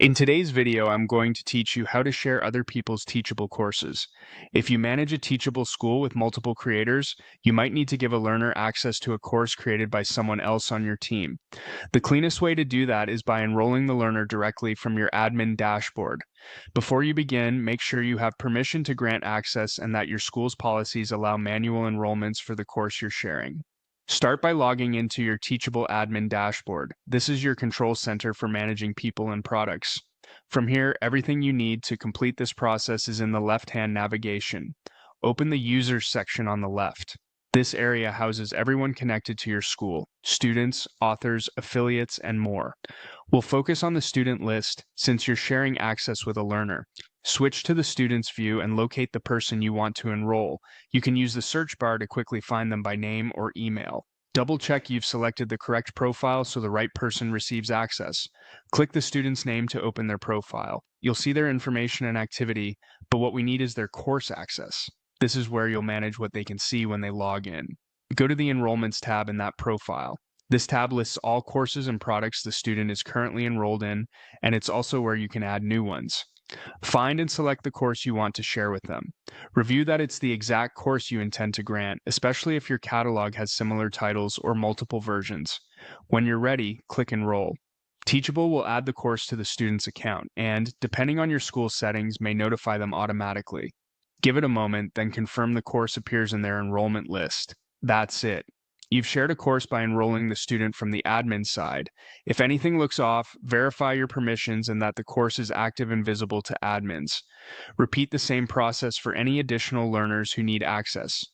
In today's video, I'm going to teach you how to share other people's Teachable courses. If you manage a Teachable school with multiple creators, you might need to give a learner access to a course created by someone else on your team. The cleanest way to do that is by enrolling the learner directly from your admin dashboard. Before you begin, make sure you have permission to grant access and that your school's policies allow manual enrollments for the course you're sharing. Start by logging into your Teachable admin dashboard. This is your control center for managing people and products. From here, everything you need to complete this process is in the left-hand navigation. Open the Users section on the left. This area houses everyone connected to your school: students, authors, affiliates, and more. We'll focus on the student list since you're sharing access with a learner. Switch to the students view and locate the person you want to enroll. You can use the search bar to quickly find them by name or email. Double check you've selected the correct profile so the right person receives access. Click the student's name to open their profile. You'll see their information and activity, but what we need is their course access. This is where you'll manage what they can see when they log in. Go to the Enrollments tab in that profile. This tab lists all courses and products the student is currently enrolled in, and it's also where you can add new ones. Find and select the course you want to share with them. Review that it's the exact course you intend to grant, especially if your catalog has similar titles or multiple versions. When you're ready, click Enroll. Teachable will add the course to the student's account and, depending on your school settings, may notify them automatically. Give it a moment, then confirm the course appears in their enrollment list. That's it. You've shared a course by enrolling the student from the admin side. If anything looks off, verify your permissions and that the course is active and visible to admins. Repeat the same process for any additional learners who need access.